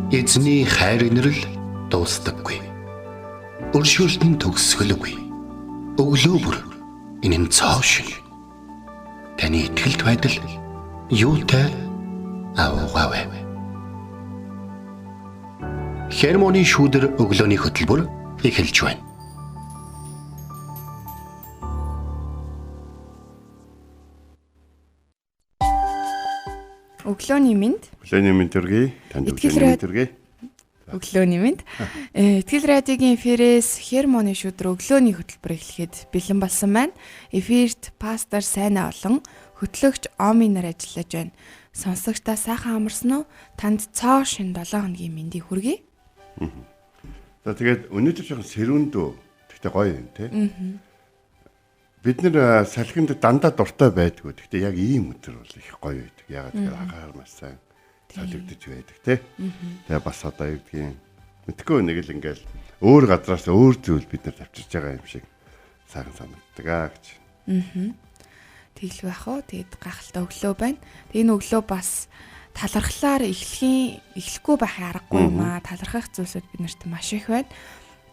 Эзний хайр инрэл дуустдаггүй. Өршөөлтөн төгсгөлгүй. Өглөө бүр энэ нь цоо шиг. Таны итгэлт байдал юутай аваагаав. Хермоны шүүдэр өглөөний хөтөлбөр эхэлж байна. Өглөөний мэнд. Өглөөний мэнд төргий. Танд өглөөний мэнд төргий. Өглөөний мэнд. Итгэл радиогийн эфирээс Хермоны шүдэр өглөөний хөтөлбөр эхлэхэд бэлэн болсон байна. Эфирт пастор Сайна олон хөтлөгч Оми нар ажиллаж байна. Сонсогчдаа сайхан амарсан уу? Танд цоо шин 7 хоногийн мэндийг хүргэе. За тэгээд өнөөдөр жоохон сэрүүндөө тэгтээ гоё юм тий. Бид нэр салхинд дандаа дуртай байдгүй. Гэхдээ яг ийм өдөр бол их гоё байдаг. Ягаад гэвэл агаар маш сайн салгидж байдаг тий. Тэгээ бас одоо юу гэдгийг мэдгүй нэг л ингээл өөр газраас өөр зүйл бид нар тавьчирч байгаа юм шиг сайхан санагддаг гэж. Тэглэх байх уу. Тэгээд гахалтай өглөө байна. Тэгээд энэ өглөө бас талархлаар эхлэхгүй байхын аргагүй юм аа. Талархах зүйлсүүд биднэрт маш их байна.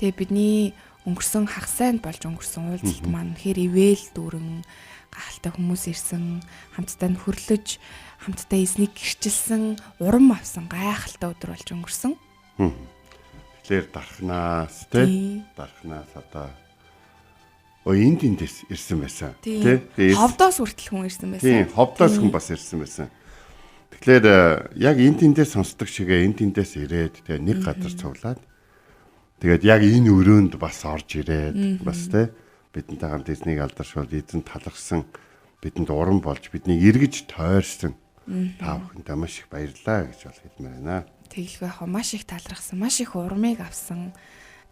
Тэгээд бидний өнгөрсөн хагасанд болж өнгөрсөн уулзалт маань хэр ивэл дүүрэн гахалтай хүмүүс ирсэн, хамтдаа нөхөрлөж, хамтдаа эзнийг гэрчилсэн, урам авсан гайхалтай өдөр болж өнгөрсөн. Тэгэхээр дархнаас тий. Дархнаас одоо энд эндээс ирсэн байсан тий. Ховдоос хүртэл хүн ирсэн байсан. Тий, ховдоос хүн бас ирсэн байсан. Тэгэхээр яг энд эндээс сонсдог шигээ энд эндээс ирээд тэгээ нэг газар цуглаад тэгээд яг энэ өрөөнд бас орж ирээд бас тий бидэнтэй хамт эзнийг алдаршуул эзэн талархсан бидэнд урам болж биднийг эргэж тойрсон та бүхэндээ маш их баярлалаа гэж бол хэлмээр байна. Тэглэх байх уу, маш их талархсан, маш их урамыг авсан.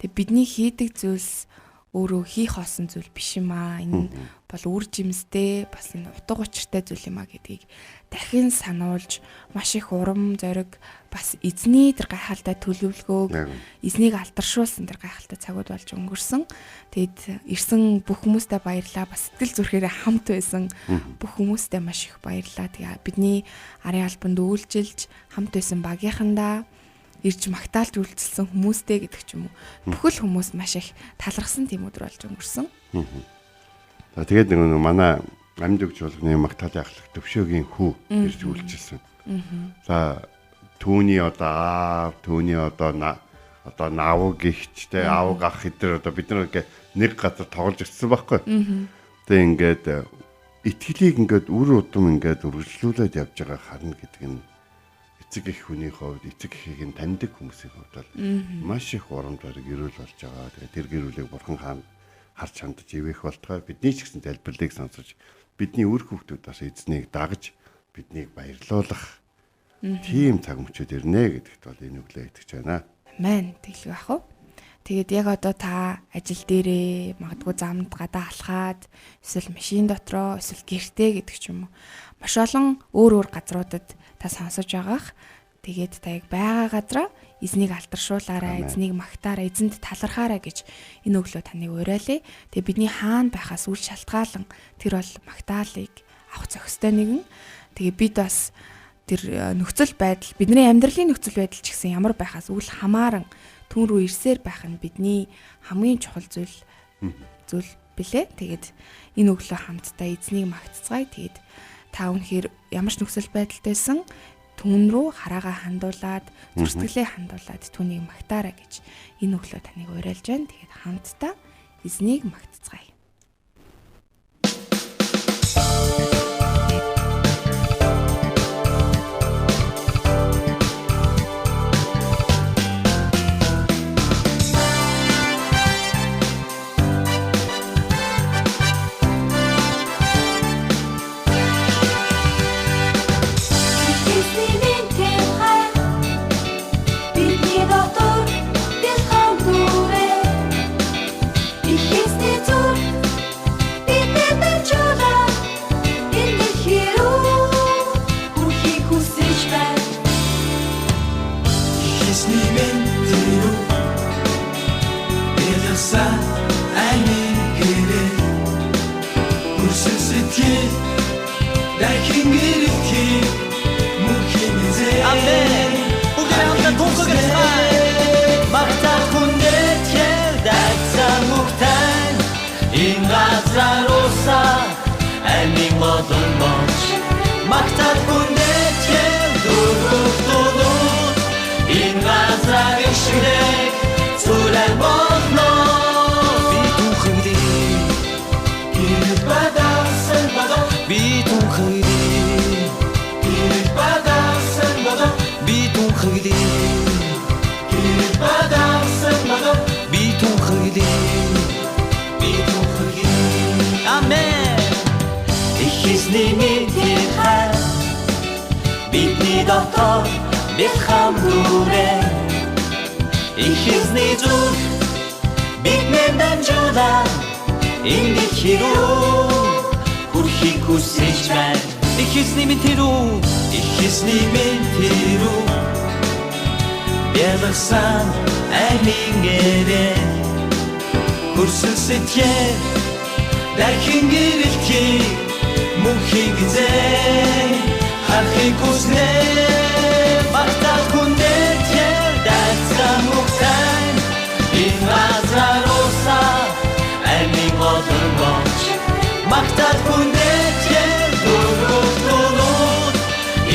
Тэг бидний хийдэг зүйлс өөрөө хийх осон зүйл биш юм аа. Энэ бол үр жимстэй бас энэ утга учиртай зүйл юм аа гэдгийг дахин сануулж маш их урам зориг бас эзний тэр гайхалтай төлөвлөгөөг эзнийг алдаршуулсан тэр гайхалтай цагууд болж өнгөрсөн. Тэгэд ирсэн бүх хүмүүстээ баярлалаа. Бас сэтгэл зүрхээрээ хамт байсан бүх хүмүүстээ маш их баярлалаа. Тэгээ бидний арын албанд үйлчилж хамт байсан багийнхандаа ирж магтаалж үйлчилсэн хүмүүстэй гэдэг ч юм уу. Бүхэл хүмүүс маш их талархсан тийм өдөр болж өнгөрсөн. За тэгээд нэг манай амьд өгч болгоны магтаалын ахлах төвшөөгийн хүү ирж үйлчилсэн. За түүний одоо аав, түүний одоо наав гихчтэй аав ах хэдэр одоо бид нэг газар тоглож ирсэн байхгүй. Тэгээ ингээд итгэлийг ингээд үр удам ингээд үргэлжлүүлээд явж байгаа харна гэдэг нь эцэг их хүний хувьд эцэг ихийг нь таньдаг хүмүүсийн хувьд бол маш их урам зориг эрүүл болж байгаа. Тэгээ тэр гэрүүлийг бурхан хаана харж хандаж ивэх болтгой бидний ч гэсэн залбирлыг сонсож бидний үр хүүхдүүд бас эзнийг дагж биднийг баярлуулах тийм цаг мөчөд ирнэ гэдэгт бол энэ өглөө итгэж байна. Амен. Тэглэх байх уу. Тэгээд яг одоо та ажил дээрээ магадгүй замд гадаа алхаад эсвэл машин дотроо эсвэл гэртээ гэдэг ч юм уу маш олон өөр газруудад та сонсож байгаах. Тэгээд та яг байгаа газараа эзнийг алдаршуулаарай, эзнийг магтаарай, эзэнд талархаарай гэж энэ өглөө таныг уриалъя. Тэгээд бидний хаана байхаас үл шалтгаалan тэр бол магтаалыг авах зохистой нэгэн. Тэгээд бид бас тэр нөхцөл байдал, бидний амьдралын нөхцөл байдал ч гэсэн ямар байхаас үл хамааран түн рүү ирсээр байх нь бидний хамгийн чухал зүйл билээ. Тэгээд энэ өглөө хамтдаа эзнийг магтцгаая. Тэгээд та үнэхээр ямар ч нөхцөл байдалтайсан түн рүү хараагаа хандуулад, зүрстгэлээ хандуулад түүнийг магтаарай гэж энэ өглөө таныг уриалж байна. Тэгээд хамтдаа эзнийг магтцгаая. Бидний дотор бэлхан дүүрээ их эсний зүр эзний мэндийн хайр бидний дотор бэлхам дүүрээ их эзний зүрх биднээ дамжуулан энэ хэрүү хүрхийг хүсэж байна их эзний мэнд тэрүү бэлгсэн амийн гэрээ хүрсэн сэтгэл дахин гэрэлтгий мөнхийг зээ харахыг хүснэ багтаал хүндэт дайцсан мөхтэн энэ газаруса амийн голон болж багтаал хүндэт дөрөвдөлүүд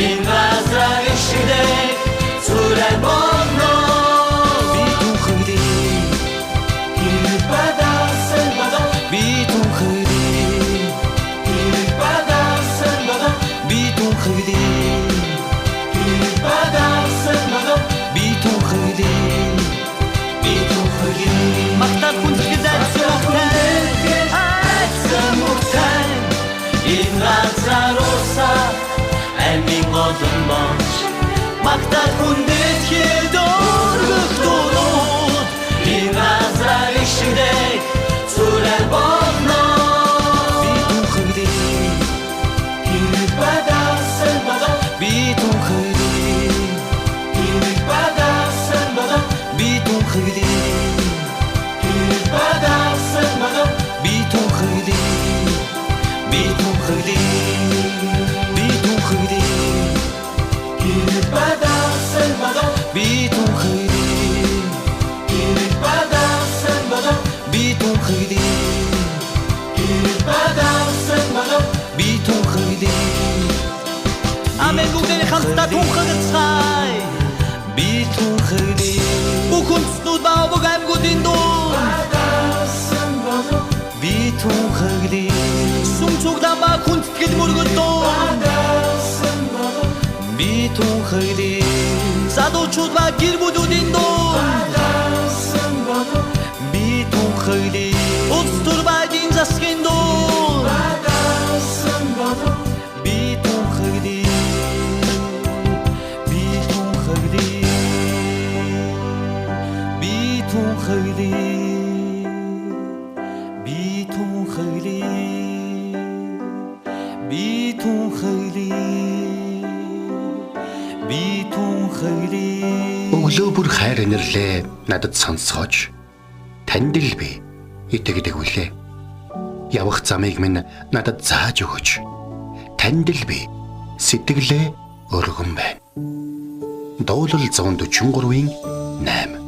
энэ газар ишдээ зүрэн болно би түхэдий хэрэг бадасан бада би түхэдий хэрэг бадасан бада би түхэдий хэрэг бадасан бада би түхэдий магтаал хүндэт дайцсан мөхтэн энэ газаруса амийн голон болж магтаал хүндэт дөрөвдөлүүд энэ газар ишдээ зүрэн болно би түхэдий хэрэг бадасан бада би түхэдий хэрэг бадасан бада би түхэдий хэрэг бадасан бада би түхэдий би түхэдий би түхэдий хэрэг бадасан бада би түхэдий хэрэг бадасан бада би түхэдий хэрэг бадасан бада би түхэдий Амен бүгдээ хамтдаа түхэцгаая би түхэдий бүх үндэстнүүд ба бүх аймагуудын дуу бадасан бада би түхэдий сүмцугдаа ба хүндэтгэл мөргөл дуу бадасан бада би түхэдий задуучууд ба гэр бүлүүдийн дуу бадасан бада би түхэдий улс төрийн засгийн дуу бадасан бада би түхэдий би түхэдий би түхэдий би түхэдий би түхэдий би түхэдий Өглөө бүр хайр инэрлээ надад сонсгооч. Танд л би итгэдэг үлээ. Явах замыг минь надад зааж өгөөч. Танд л би сэтгэлээ өргөн байна. Дуулал 143-ийн 8.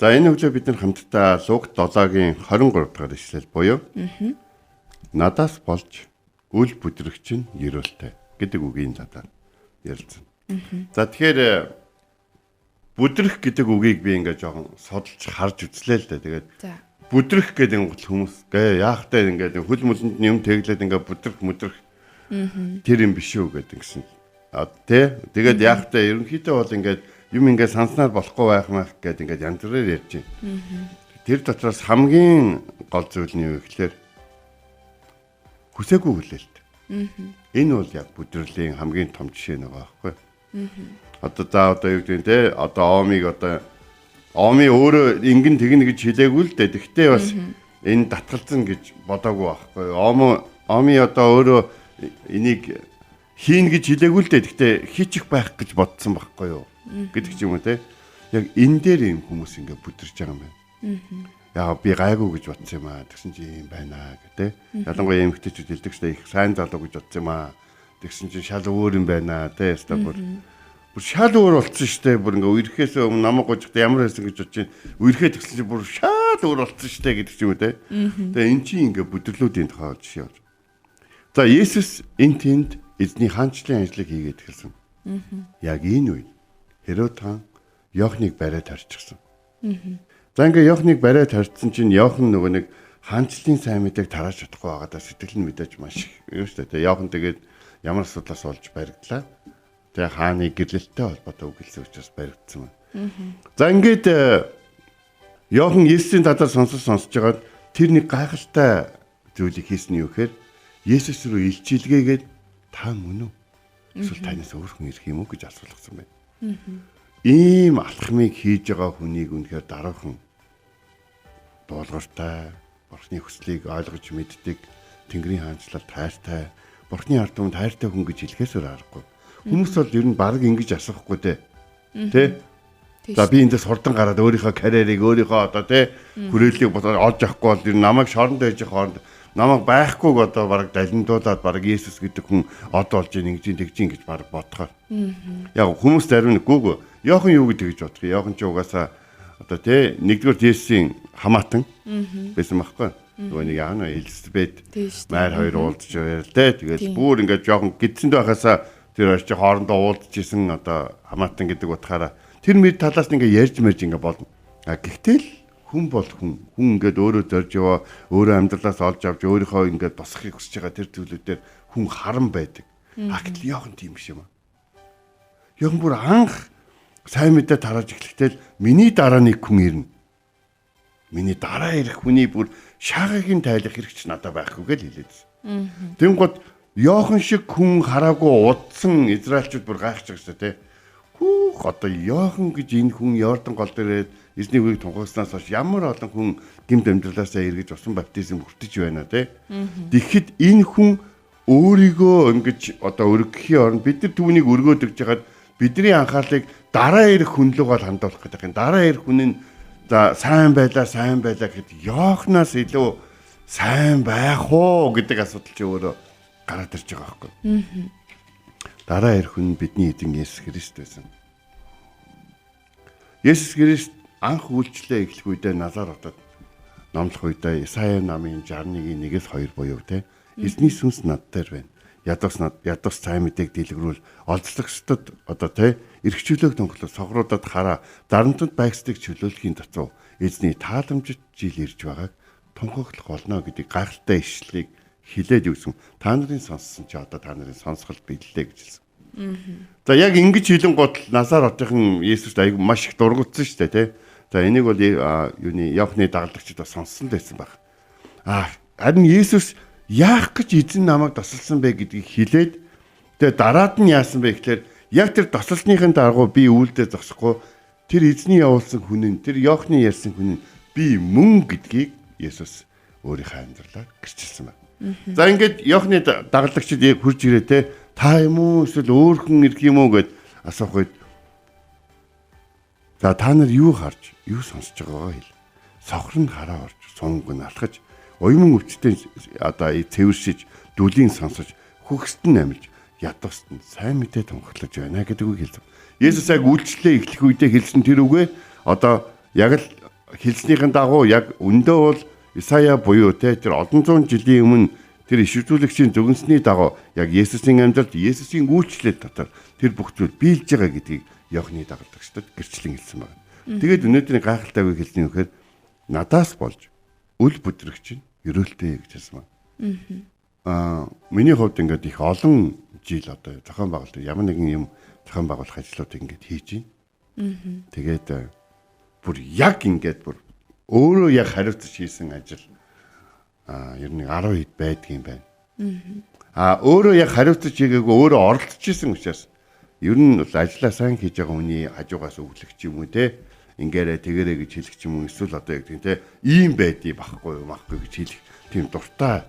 За энэ өглөө бид нар хамтдаа Луг 7-гийн 23 дахь ишлэл буюу надаас болж үл бүдрэгч нь ерөөлтэй гэдэг үгийн задаа ярилцсан. За тэгэхээр бүдрэх гэдэг үгийг би ингээ жоохон судалж харж үзлээ л дээ. Тэгээд бүдрэх гэдэг нь хүмүүс яах вэ ингээд хөл мөлөнд юм тэглээд ингээ бүдрэх мүдрэх тэр юм биш үү гэдэг гисэн. Тэгээд яах вэ ерөнхийдөө бол ингээд юм ингээд санснаар болохгүй байх мах гэдэг ингээд янз бүрээр ярьж байна. Тэр дотроос хамгийн гол зүйл нь юу гэхээр хүсээгүй хүлээлт. Энэ бол яг бүдрлийн хамгийн том жишээ нэг байхгүй. Одоо юу гэдэг те Оми өөрөө ингэн тэгнэ гэж хэлээгүй л дээ. Тэгтээ бас энэ татгалзан гэж бодоогүй байхгүй. Оми одоо өөрөө энийг хийн гэж хэлээгүй л дээ. Тэгтээ хийчих байх гэж бодсон байхгүй юу гэдэг ч юм уу те. Яг энэ дээр юм хүмүүс ингээ бүдэрч байгаа юм байна. Яа би гайгүй гэж бодсон юм аа. Тэгсэн чи юм байна гэдэг. Ялангуяа эмэгтэйчүүд хэлдэг шүү дээ. Их сайн залуу гэж бодсон юм аа. Тэгсэн чи шал өөр юм байна те. Бүр шал өөр болцсон шүү дээ. Бүр ингээ үерхээс өмнө намайг гожихтай ямар байсан гэж бодож чинь үерхээ тэгсэн чи бүр шал өөр болцсон шүү дээ гэдэг ч юм уу те. Тэгээ эн чинь ингээ бүдэрлүүдийн тухай жишээ болж. За Есүс энэ тэнд эзний хаанчлалын ажлыг хийгээд эхэлсэн. Яг энэ үед Херод хаан Иохныг бариад тарьчихсан. За ингээ Иохныг бариад тарьсан чинь Иохан нөгөө нэг хаанчлалын сайн мэдээг тарааж чадахгүй байгаадаа сэтгэл нь мэдээж маш их юу шүү дээ. Иохан тэгээд ямар асуудлаас болж баригдлаа. Тэгээ хааны гэрлэлтэй холбоотой үгэлсэн учраас баригдсан байна. За ингээд Иохан Есүсийн талаар сонсож байгаад тэр нэг гайхалтай зүйлийг хийсэн нь юу гэхээр Есүс рүү илчилгээгээд та мөн үү? Эсвэл танаас өөр хүн ирэх юм уу гэж асуулгасан байна. Ийм алхмыг хийж байгаа хүнийг үнэхээр дараахан дуулууртай, Бурхны хүслийг ойлгож мэддэг, Тэнгэрийн хаанчлал тайртай, Бурхны ард түмэнд хайртай хүн гэж хэлэхээсээр аргагүй. Хүмүүс бол ер нь баг ингэж асуухгүй дээ. Тэ? За би эндээс хурдан гараад өөрийнхөө карьерийг өөрийнхөө одоо тэ хүрээллийг бодоод олж авахгүй бол ер нь намайг шоронд байж хооронд намайг байхгүйг одоо баг далиндуулаад баг Есүс гэдэг хүн од болж ингэж гэж баг бодохоор. Яг хүмүүс зарим нэг гүг Иохан юу гэдэг гэж бодох. Иохан ч угаасаа одоо тэ нэгдүгээр Есүсийн хамаатан байсан байхгүй. Нөгөө нэг яана Элизабет майр хоёр уулзж байл тэ. Тэгэл бүр ингээд жоохон гидсэнд байхасаа тэр хоёр чи хоорондоо уулзчихсэн одоо хамаатан гэдэг утгаараа тэр мэд талаас нь ингээд ярьж мэрж ингээд болно. А гэхдээ л хүн бол хүн ингээд өөрөө зорж яваа өөрөө амьдралаас олж авч өөрийнхөө ингээд босхийг хүсэж байгаа тэр зүйлүүдээр хүн харан байдаг. А гэтэл Иохан тийм биш юм аа. Иохан бүр анх сайн мэдээ тарааж эхлэхдээ миний дараа нэг хүн ирнэ. Миний дараа ирэх хүний бүр шаагагийн тайлах хэрэгч надад байхгүй гэж хэлээд. Тэнгод Иохан шиг хүн хараагүй удсан Израильчууд бүр гайхаж байгаа шүү дээ. Хүүх одоо Иохан гэж энэ хүн Йордан гол дээрээ эзний үгийг тунхагласнаас хойш ямар олон хүн гэмт амьдралаасаа эргэж усан баптизм хүртэж байна те. Тэгэхэд энэ хүн өөрийгөө ингэж одоо өргөхийн оронд бид нар түүнийг өргөөд өгч хагаад бидний анхаарлыг дараа ирэх хүн луг бол хандуулах гэдэг юм. Дараа ирэх хүн нь за сайн байлаа гэхэд Иоханаас илүү сайн байх уу гэдэг асуудал чи өөрөө гараад ирж байгаа байхгүй. Дараа ирэх хүн бидний эзэн Есүс Христ байсан. Есүс Христ анх үйлчлээ эхлэх үедээ Назар хотод номлох үедээ Исая намын 61-ийн 1-2 буюу те эзний сүнс над дээр байна. Ядус сайн мэдээг дэлгэрүүл олзлогчдод одоо те эргчүүлэг тунхлах согруудад хараа дарамтанд байгсдыг чөлөөлөхийн тацуу эзний тааламжит жил ирж байгааг тунхаглах болно гэдэг гайхалтай ишлэлийг хилээд өгсөн. Та нарын сонссон чи одоо та нарын сонсголт биеллээ гэж хэлсэн. За яг ингэж хэлэн гол Назар хотын Есүс аяг маш их дургуутсан шүү дээ тий. За энийг бол юуны Иохны дагалдагчид бас сонссон байсан баг. Харин Есүс яах гэж эзэн намайг тосолсон бэ гэдгийг хэлээд тэгээ дараад нь яасан бэ гэхээр яг тэр тосолсныхын дагуу би үйлдэл зогсохгүй тэр эзний явуулсан хүн нь тэр Иохны ярьсан хүн нь би мөн гэдгийг Есүс өөрийнхөө амьдралаар гэрчилсэн байна. За ингээд Иохны дагалдагчид хурж ирээ те та юм уу эсвэл өөр хүн ирэх юм уу гэд асуух үед за та нар юу харж юу сонсож байгаагаа хэл. Сохор нь хараа орж сунг нь алхаж уйман өвчтөй одоо цэвэршиж дүлийн сонсож хөхсд нь амилж ядуст нь сайн мэдээ тунхаглаж байна гэдэг үг хэлсэн. Есүс яг үйлчлэлээ эхлэх үедээ хэлсэн тэр үгээ одоо яг л хэлснийхэн дагуу яг өндөө бол Исая буюу тэр олон зуун жилийн өмнө тэр иш үзүүлэгчийн зөвгөнсний дагуу яг Есүсийн амьдралд Есүсийн үйлчлэл дотор тэр бүх зүйл биелж байгаа гэдгийг Иохны дагалдагчдад гэрчлэн хэлсэн байна. Тэгээд өнөөдрийн гайхалтай үг хэлсэн юм гэхээр надаас болж үл бүдрэгч нь ерөөлтэй гэж хэлсэн байна. Миний хувьд ингээд их олон жил одоо зохион байгуулалт ямар нэгэн юм зохион байгуулах ажлуудыг ингээд хийж байна. Тэгээд бүр яг ингээд бүр өөрөө яг хариуцж хийсэн ажил ер нь 10 хэд байдгийн байна. Өөрөө яг хариуцж хийгээгүй өөрөө оролцож исэн учраас ер нь бол ажиллаа сайн хийж байгаа хүний хажуугаас өглөх ч юм уу те ингээрэ тэгэрэ гэж хэлэх ч юм уу эсвэл одоо яг тийм те ийм байдгийг багхгүй гэж хэлэх тийм дуртай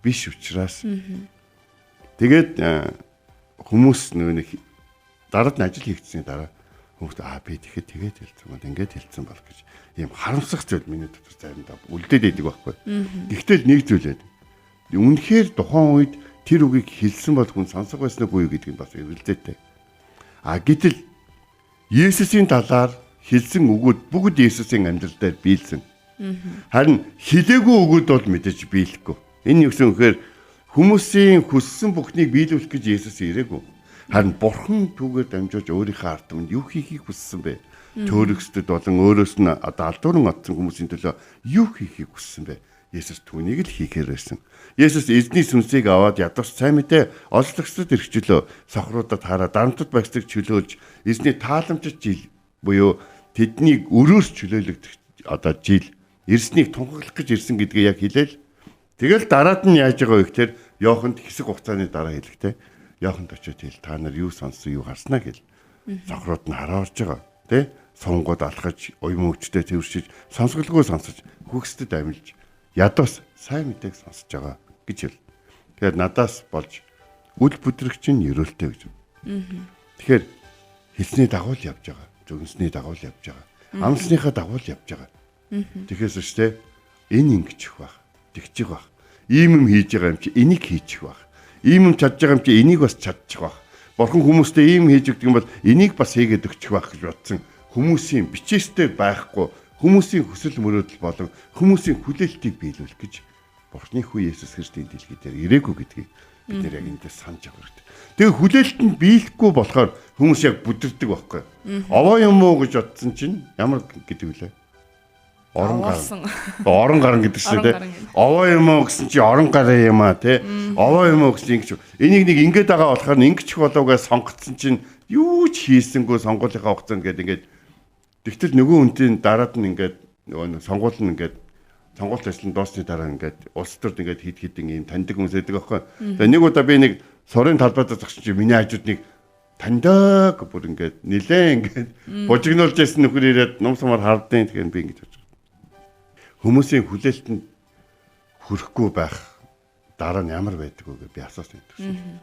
биш учраас тэгээд хүмүүс нэг дараад нь ажил хийгдсэний дараа хүмүүс би тэгээд хэлсэн бол ингээд хэлсэн бол гэж ийм харамсах зүйл миний дотор заримдаа үлдээд байдаг байхгүй. Гэхдээ нэг зүйл байдаг. Үнэхээр тухайн үед тэр үгийг хэлсэн бол хүн сонсох байсан уу гэдгийг бас эвэлзээтэй. Гэтэл Есүсийн талаар хэлсэн үгүүд бүгд Есүсийн амьдрал дээр биелсэн. Харин хэлээгүй үгүүд бол мэдээж биелэхгүй. Энэ юу гэсэн үгээр хүмүүсийн хүссэн бүхнийг биелүүлэх гэж Есүс ирээгүй. Харин Бурхан түүгээр дамжуулж өөрийнхөө ард түмэнд юу хийхийг хүссэн бэ? Төөрөгсдөд болон өөрөөс нь одоо алдууран отсон хүмүүсийн төлөө юу хийхийг хүссэн бэ? Есүс түүнийг л хийхээр байсан. Есүс эзний сүнсийг аваад ядууш сайн мэдээ олзлогчдод ирчүүлөө сохруудад хараа дарамтд байгсдаг чөлөөлж эзний тааламжит жил буюу тэднийг өрөөс чөлөөлөгдөх одоо жил ирснийг тунхаглах гэж ирсэн гэдгээ яг хэлээл. Тэгэл дараад нь яаж байгаа вэ гэхээр Иоханд хэсэг хугацааны дараа хэлэхтэй. Иоханд очиод хэл та нар юу сонссон юу харснаа гэл. Цохрууд нь хараа орж байгаа. Тэ? Сонгууд алхаж, уян өвчтэй тэрвэршиж, сонсголгоо сонсож, хөхсдөд амилж, ядуус сайн мэдээг сонсож байгаа гэж хэл. Тэгэхээр надаас болж үл бүдрэгч нь ерөөлтэй гэж. Тэгэхээр хэлсний дагуу л явж байгаа. Зөвгөнсний дагуу л явж байгаа. Амлсныхаа дагуу л явж байгаа. Тэгэхээр өштэй энэ ингэчих байх, тэгчих байх. Ийм юм хийж байгаа юм чи энийг хийчих байх. Ийм юм чадж байгаа юм чи энийг бас чадчих байх. Бурхан хүмүүстэй ийм хийж өгдөг юм бол энийг бас хийгээд өгчих байх гэж бодсон. Хүмүүсийн бичээстэй байхгүй, хүмүүсийн хүсэл мөрөөдөл болон хүмүүсийн хүлээлтийг биелүүлэх гэж Бурханы хүү Есүс Христийн дэлхий дээр ирээгүй гэдгийг бид нэр яг эндээс санаж авах хэрэгтэй. Тэгээ хүлээлтэнд биелэхгүй болохоор хүмүүс яг бүдэрдэг байхгүй. Овоо юм уу гэж бодсон чинь ямар гэдэг вүлээ? Орон гарan гэдэг чинь тий. Овоо юм уу гэсэн чи орон гараа юм аа тий. Овоо юм уу гэсэн ингэж. Энийг нэг ингэж байгаа болохоор ингэчих болоогаа сонгоцсон чинь юу ч хийсэнгүй сонгуулийнхаа хугацаанд ингээд тэгтэл нөгөө үнтийн дараад нь ингээд нөгөө сонгуул нь ингээд сонгуульт ажлын дуусны дараа ингээд улс төрд ингээд хид хидэн ийм таньдаг хүмүүс байдаг байхгүй. Тэгээ нэг удаа би нэг сорын талбайд зогсож чи миний хажууд нэг таньдаг бүр ингээд нилээ ингээд бужигнуулж ясан нөхөр ирээд ном сумаар хардیں۔ Тэгэхээр би ингэж бодож. Хүмүүсийн хүлээлтэнд хүрэхгүй байх дараа нь ямар байдаг вэ гэж би асуусан юм гэсэн.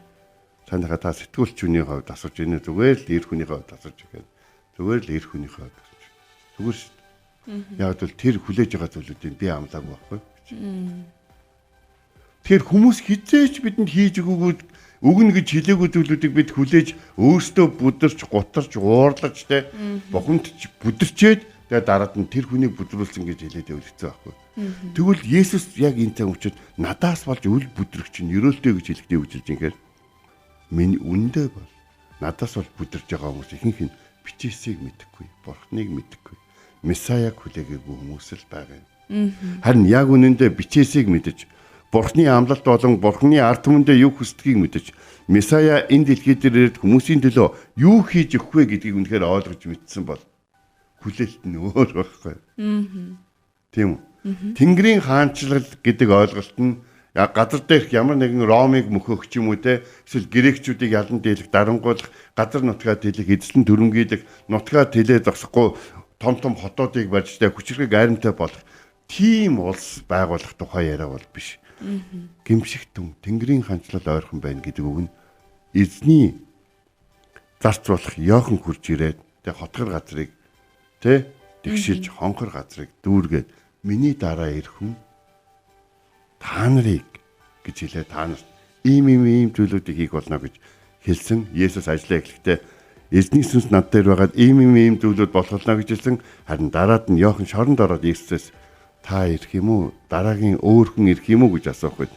Танайхаа та сэтгүүлчүүний хувьд асууж байна. Зүгээр л эр хүнийхээ хувьд асууж байгаа. Зүгээр л эр хүнийхээ хувьд асууж. Зүгээр шүү дээ. Яг л тэр хүлээж байгаа зүйлүүдийг би амлаагүй байхгүй. Тэгэхээр хүмүүс хизээч бидэнд хийж өгөөгүй өгнө гэж хэлээгүй зүйлүүдийг бид хүлээж өөрсдөө бүдэрч, гутарч, уурлаж те бухимдч бүдэрчээд тэгээ дараад нь тэр хүнийг бүдрүүлсэн гэж хэлээд өвлөгцөө байхгүй. Тэгвэл Есүс яг энэ цаг учраас надаас болж үл бүдрэгч нь ерөөлтэй гэж хэлэхдээ үжилж ингээр миний үндэ бол надаас бол бүдэрж байгаа хүмүүс ихэнх нь бичээсийг мэдэхгүй, Бурхныг мэдэхгүй, Месаяг хүлээгээгүй хүмүүс л байгаа юм. Харин яг үнэндээ бичээсийг мэдэж, Бурхны амлалт болон Бурхны ард түмэндээ юу хүсдгийг мэдэж, Месая энэ дэлхий дээр ирээд хүмүүсийн төлөө юу хийж өгөх вэ гэдгийг үнэхээр ойлгож мэдсэн бол хүлээлт нь өөр байхгүй. Тийм үү? Тэнгэрийн хаанчлал гэдэг ойлголт нь газар дээрх ямар нэгэн Ромыг мөхөх ч юм уу те эсвэл грекчүүдийг ялан дийлэх, дарангуулах, газар нутгаа дийлэх, эзлэн төрөнгөйдөх, нутгаа тэлээ зогсохгүй том том хотоодыг барьж те хүчрэг айрамтай болох тийм улс байгуулах тухай яриа бол биш. Гимшигт түн Тэнгэрийн хаанчлал ойрхон байна гэдэг үг нь эзний зарц болох Иохан хурж ирээд те хотгор газрыг тэ тэгшилж хонхор газрыг дүүргээд миний дараа ирэх хүн та нарыг гэж хэлээ та нарт ийм зүйлүүдийг хийх болно гэж хэлсэн. Есүс ажиллаа эхлэхдээ эзний сүнс над дээр байгаад ийм зүйлүүд болох болно гэж хэлсэн. Харин дараад нь Иохан шоронд ороод Есүсээс та ирэх юм уу? Дараагийн өөр хүн ирэх юм уу гэж асуухад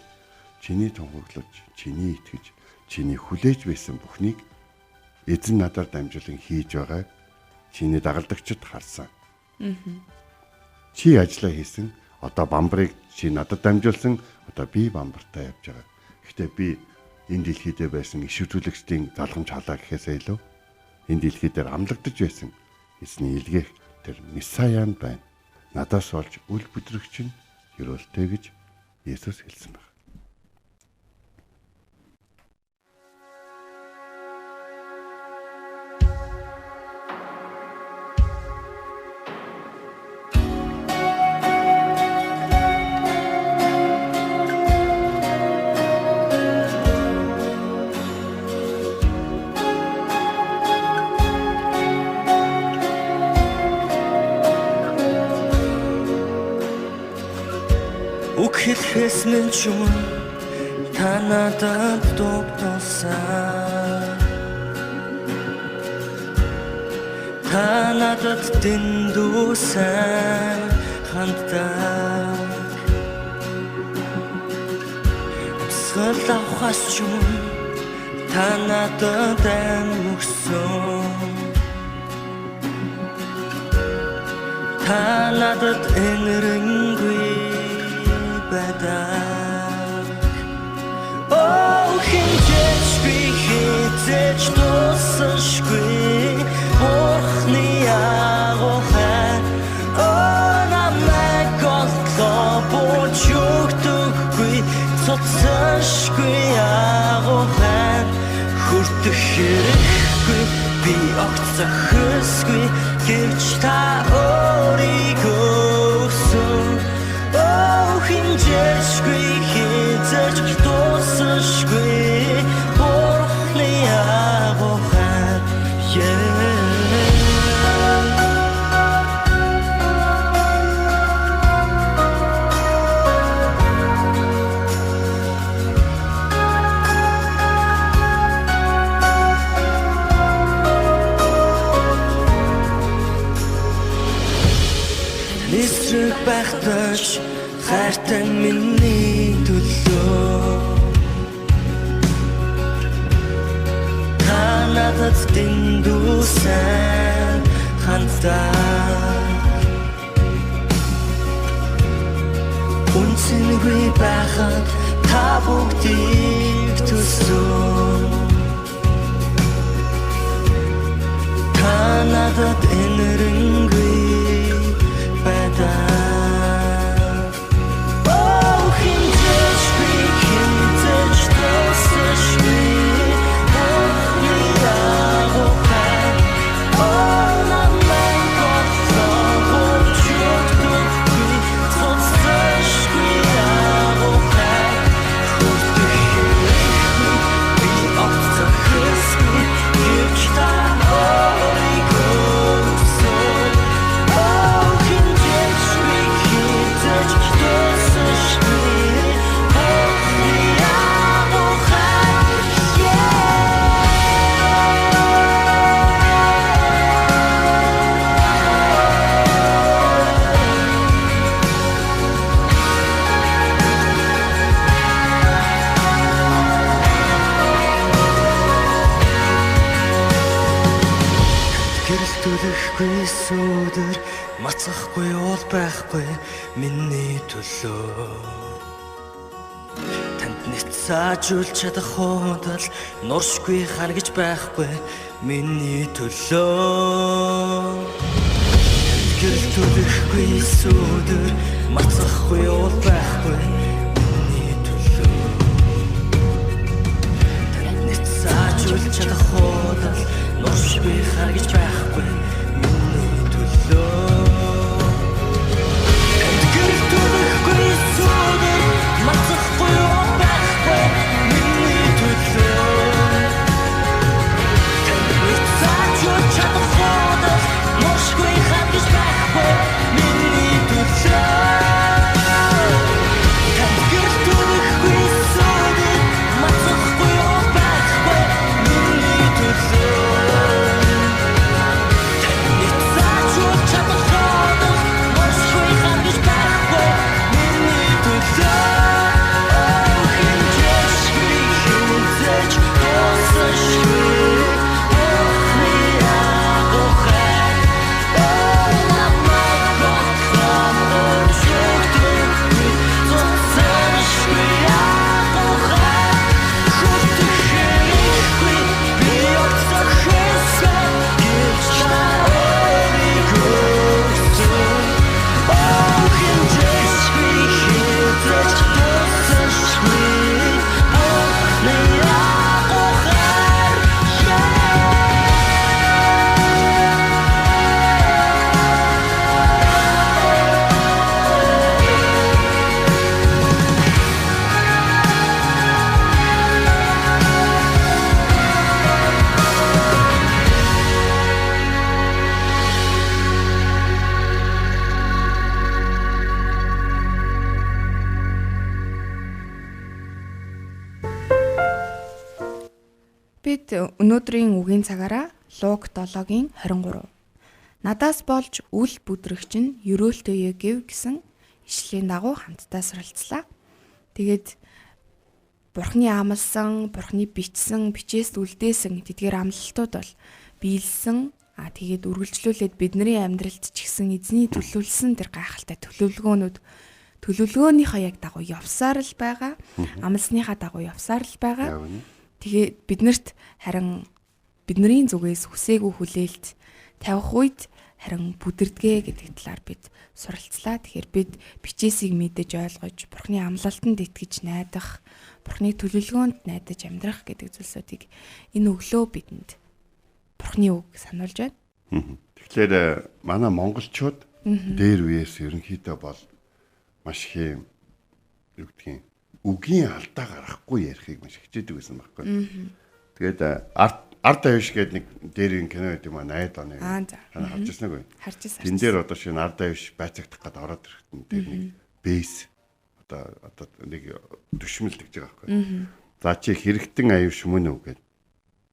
чиний тунхаглаж, чиний итгэж, чиний хүлээж байсан бүхнийг эзэн надаар дамжуулан хийж байгааг чиний дагалдагчид харсан. Чи ажиллаа хийсэн. Одоо бамбарыг чи надад дамжуулсан. Одоо би бамбартай явж байгаа. Гэхдээ би энэ дэлхий дээр байсан иш үзүүлэгчдийн залгамж халаа гэхээсээ илүү энэ дэлхий дээр амлагдаж байсан эзний илгээх тэр Месая байна. Надаас болж үл бүдрэгч нь ерөөлтэй гэж Есүс хэлсэн байна. Хэлэхээс минь ч юм та надад дугтуулсан. Та надад дэндүүсэн ханддаг. Амсгал авахаас ч юм та надад амгсан. Та надад энэрэнгүй Oh, хинжээч би хизээч дуусахгүй Бурхны агуулгай Oh, цоцсошгүй агуулгаар хүрдэх хэрэггүй би огт зохисгүй гэвч та өөрийгөө өсөн хинжээшгүй хязгаарч дуусахгүй Бурхны агуулгаар Эсрэг байхдаж хайртай миний төлөө та надад дэндүүсэн хандаа үнцэнгүй байхад та бүгдийг төсөн та надад энэрэнгүй Сүдэр мацахгүй уул байхгүй миний төлөө танд нэт саажуулж чадах худал нуршгүй харгаж байхгүй миний төлөө гэрэл төлөхгүй сүдэр мацахгүй уул байхгүй миний төлөө танд нэт саажуулж чадах худал нуршгүй харгаж байхгүй Бид өнөөдрийн үгийн цагаараа Луг 7-гийн 23. Надаас болж үл бүдрэгч нь ерөөлтөе гэв гэсэн ишлэлийн дагуу хамтдаа суралцлаа. Тэгээд Бурхны амлсан, Бурхны бичсэн, бичээс үлдээсэн тэдгээр амлалтууд бол биелсэн, тэгээд үргэлжлүүлээд бидний амьдралд ч гэсэн эзний төлөвлөсөн тэр гайхалтай төлөвлөгөөнийхөө яг дагуу явсаар л байгаа. Амлсныхаа дагуу явсаар л байгаа. Тэгээд биднэрт харин бидний зүгээс хүсээгүй хүлээлт тавих үед харин бүдэрдгээ гэдэг талаар бид суралцлаа. Тэгэхээр бид бичээсийг мэдэж ойлгож, Бурхны амлалтанд итгэж найдах, Бурхны төлөвлөгөөнд найдаж амьдрах гэдэг зүйлсүүдийг энэ өглөө бидэнд Бурхны үг сануулж байна. Тэгэхээр манай монголчууд дээр үеэс ерөнхийдөө бол маш их юу гэдгийг үгийн алдаа гаргахгүй ярихыг маш хичээдэг байсан байхгүй. Тэгээд ард аюуш гэдэг нэг дээрийн кино гэдэг юм аа 80-аад оны. За. Харж ирсэн үгүй. Харж ирсэн. Тэн дээр одоо шинэ ард аюуш байцагдах гээд ороод ирэхдээ дээр нэг бейс одоо нэг төшмөлдөж байгаа байхгүй. За чи хэрэгтэн аюуш мөн үү гэдэг.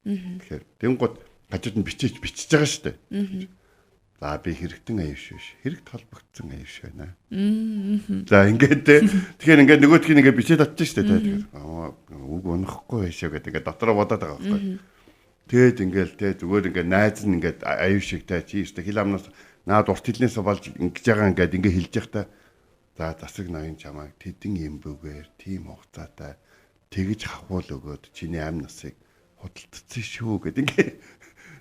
Тэгэхээр тэнгууд хажууд нь бичиж байгаа шүү дээ. За би хэрэгтэн аюуш биш. Хэрэгт холбогдсон аюуш байна. За ингээд тэгэхээр ингээд нөгөөдхийг ингээд бичээд татчих шүү дээ. Тэгэхээр үг унахгүй байшаа гэдэг ингээд дотроо бодоод байгаа байхгүй. Тэгээд ингээл зүгээр ингээд найз нь ингээд аюуш шигтэй чи өстө хил амнаас наад урт хэлнээс болж ингэж байгаа ингээд ингээд хэлж явахдаа за засаг ноён чамайг тэдэн юм бүгээр тийм хугацаатай тэгж хавхуул өгөөд чиний амь насыг худалдсан шүү гэдэг ингээд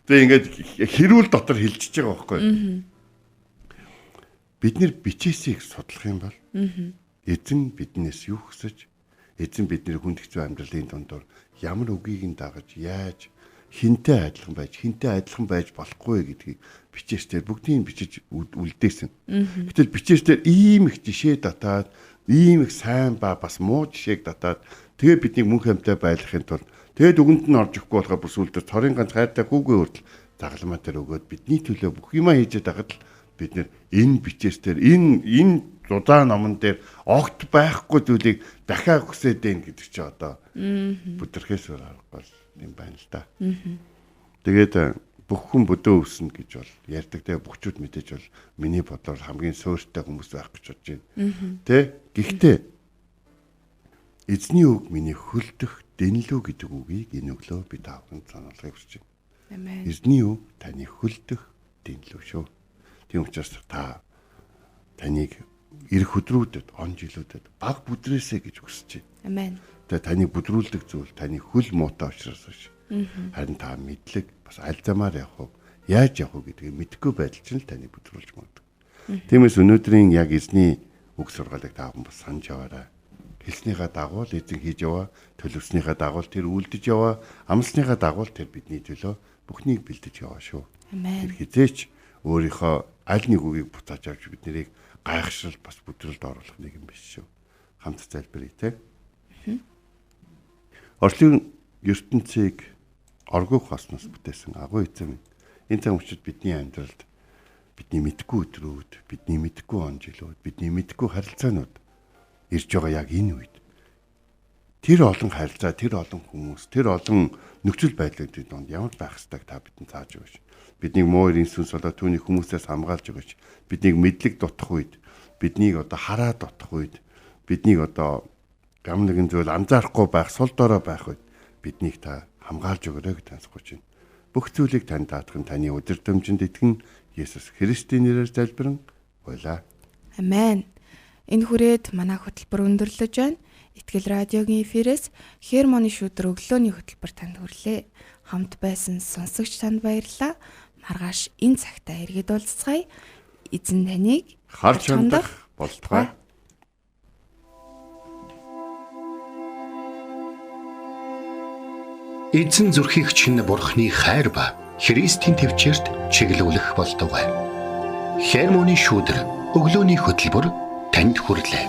тэг ингээд хэрүүл дотор хэлчихэж байгаа байхгүй. Бид нэр бичээсийг судлах юм бол эзэн биднээс юу хүсэж эзэн бидний хүнд хэцүү амьдралын дундор ямар үгийг нь дагаж яаж хинтээ адилхан байж болохгүй гэдгийг бичээсээр бүгдийг бичиж үлдээсэн. Гэтэл бичээсээр ийм их жишээ татаад, ийм их сайн ба бас муу жишээг татаад тэгээ бидний мөнх амьтаа байлгахын тулд тэгээд үгэнд нь орж ирэхгүй болохоор бүр сүлдээ цорын ганц хайртай хүүгээ хүртэл загалмаа дээр өгөөд бидний төлөө бүх юмаа хийж байгаад л бид нэр энэ бичээсээр энэ зузаан номон дээр огт байхгүй зүйлийг дахиад хүсээд байна гэдэг чи одоо бүдэрхээс аргагүй юм байна л да. Тэгээд бүх хүн бүдөө өснө гэж бол ярьдаг. Тэгээ бүхчүүд мэдээж бол миний бодлоор хамгийн суурьтай хүмүүс байх гэж бодож байна. Тэ? Гэхдээ эзний үг миний хөлдөх дэнлүү гэдэг үгийг энэ өглөө би таавханд сануулгыг хүсэж байна. Амен. Эзний үг таны хөлдөх дэнлүү шүү. Тийм учраас таныг ирэх өдрүүдэд, он жилүүдэд баг бүдрээсэ гэж хүсэж байна. Амен. Тэгээ таны бүдрүүлдэг зүйл таны хөл муутай учраас биш. Харин та мэдлэг бас аль замаар явах вэ? Яаж явах вэ гэдгийг мэдэхгүй байдал чинь л таны бүдрүүлж магадгүй. Тиймээс өнөөдрийн яг эзний үг сургаалыг та бүхэн бас санаж яваарай. Хэлснийхаа дагуу л эзэн хийж яваа, төлөвснийхаа дагуу тэр үйлдэж яваа, амлсныхаа дагуу тэр бидний төлөө бүхнийг бэлдэж яваа шүү. Амен. Тэр хизээч өөрийнхөө аль нэг үгийг буцааж авч бид нарыг гайхшрал бас бүдрэлд оруулах нэг юм биш шүү. Хамт залбирая те. Орчлын ертөнцийг оргуух хосноос бүтээсэн агуу эзэн энэ цаг үед бидний амьдралд бидний мэдгүй өдрүүд, бидний мэдгүй он жилүүд, бидний мэдгүй харилцаанууд ирж байгаа яг энэ үед тэр олон харилцаа, тэр олон хүмүүс, тэр олон нөхцөл байдлуудын донд ямар байх ёстойг та бидэнд зааж өгөөч. Биднийг муу эрийн сүнс болоод түүний хүмүүсээс хамгаалж өгөөч. Биднийг мэдлэг дутах үед, биднийг одоо хараа дутах үед, биднийг одоо гам нэгэн зүйл анзаарахгүй байх, сул дорой байх үед биднийг та хамгаалж өгөөрэй гэж тансгууч байна. Бүх зүйлийг тань даатган таны өдөртөмжөнд итгэн Есүс Христийн нэрээр залбирэн хуйлаа. Амен. Энэ хүрээд манай хөтөлбөр өндөрлөж байна. Итгэл радиогийн эфирээс Хермоны шүдэр өглөөний хөтөлбөр танд хүрлээ. Хамт байсан сонсогч танд баярлалаа. Маргааш энэ цагтаа иргэд уулзцгаая. Эзэн таныг Харж хандах болтугай. Эзэн зүрхийг чинь Бурхны хайр ба Христийн төвчөрт чиглүүлэх болтугай. Хермоны шүдэр өглөөний хөтөлбөр танд хүрлээ.